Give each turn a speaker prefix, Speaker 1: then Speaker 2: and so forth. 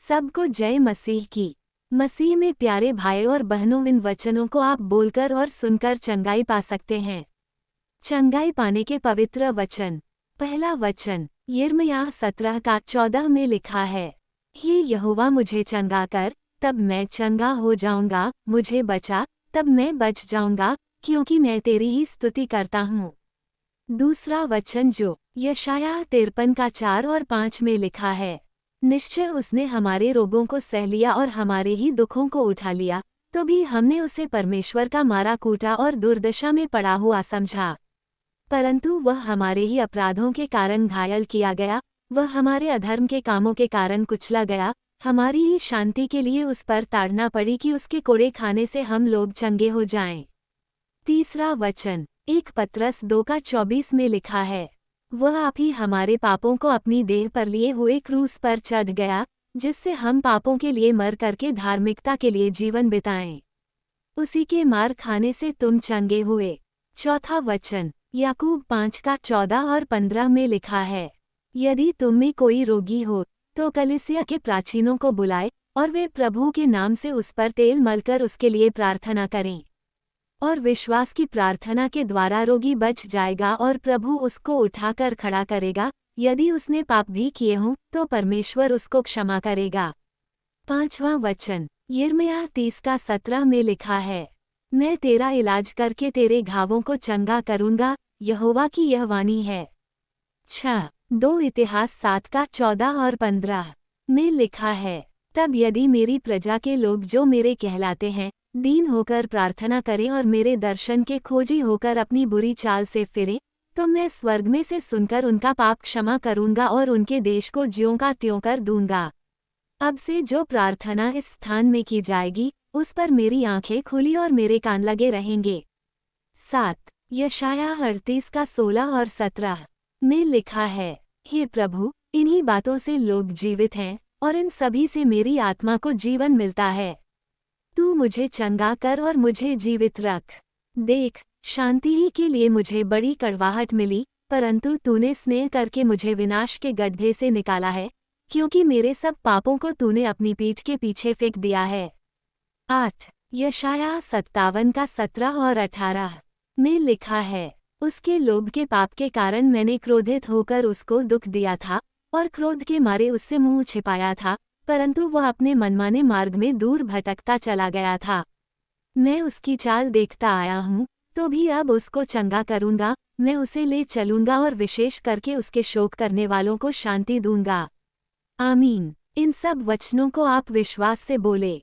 Speaker 1: सबको जय मसीह की। मसीह में प्यारे भाइयों और बहनों, इन वचनों को आप बोलकर और सुनकर चंगाई पा सकते हैं। चंगाई पाने के पवित्र वचन। पहला वचन यिर्मयाह 17:14 में लिखा है, हे यहोवा मुझे चंगा कर, तब मैं चंगा हो जाऊंगा, मुझे बचा, तब मैं बच जाऊंगा, क्योंकि मैं तेरी ही स्तुति करता हूँ। दूसरा वचन जो यशायाह 53:4 और 5 में लिखा है, निश्चय उसने हमारे रोगों को सह लिया और हमारे ही दुखों को उठा लिया, तो भी हमने उसे परमेश्वर का मारा कूटा और दुर्दशा में पड़ा हुआ समझा। परंतु वह हमारे ही अपराधों के कारण घायल किया गया, वह हमारे अधर्म के कामों के कारण कुचला गया, हमारी ही शांति के लिए उस पर ताड़ना पड़ी कि उसके कोड़े खाने से हम लोग चंगे हो जाएं। तीसरा वचन 1 पतरस 2:24 में लिखा है, वह आप ही हमारे पापों को अपनी देह पर लिए हुए क्रूस पर चढ़ गया, जिससे हम पापों के लिए मर करके धार्मिकता के लिए जीवन बिताएं। उसी के मार खाने से तुम चंगे हुए। चौथा वचन याकूब 5:14 और 15 में लिखा है, यदि तुम में कोई रोगी हो तो कलीसिया के प्राचीनों को बुलाए और वे प्रभु के नाम से उस पर तेल मलकर उसके लिए प्रार्थना करें। और विश्वास की प्रार्थना के द्वारा रोगी बच जाएगा और प्रभु उसको उठाकर खड़ा करेगा। यदि उसने पाप भी किए हों तो परमेश्वर उसको क्षमा करेगा। पांचवां वचन यिर्मयाह 30:17 में लिखा है, मैं तेरा इलाज करके तेरे घावों को चंगा करूंगा, यहोवा की यह वाणी है। 2 इतिहास 7:14 और 15 में लिखा है, तब यदि मेरी प्रजा के लोग जो मेरे कहलाते हैं दीन होकर प्रार्थना करें और मेरे दर्शन के खोजी होकर अपनी बुरी चाल से फिरें, तो मैं स्वर्ग में से सुनकर उनका पाप क्षमा करूंगा और उनके देश को ज्यों का त्यों कर दूंगा। अब से जो प्रार्थना इस स्थान में की जाएगी उस पर मेरी आंखें खुली और मेरे कान लगे रहेंगे। 7 यशायाह 38:16 और 17 में लिखा है, हे प्रभु, इन्हीं बातों से लोग जीवित हैं और इन सभी से मेरी आत्मा को जीवन मिलता है। तू मुझे चंगा कर और मुझे जीवित रख। देख, शांति ही के लिए मुझे बड़ी कड़वाहट मिली, परंतु तूने स्नेह करके मुझे विनाश के गड्ढे से निकाला है, क्योंकि मेरे सब पापों को तूने अपनी पीठ के पीछे फेंक दिया है। 8 यशायाह 57:17 और 18 में लिखा है, उसके लोभ के पाप के कारण मैंने क्रोधित होकर उसको दुख दिया था और क्रोध के मारे उससे मुंह छिपाया था, परंतु वह अपने मनमाने मार्ग में दूर भटकता चला गया था। मैं उसकी चाल देखता आया हूँ, तो भी अब उसको चंगा करूँगा, मैं उसे ले चलूँगा और विशेष करके उसके शोक करने वालों को शांति दूंगा। आमीन। इन सब वचनों को आप विश्वास से बोले।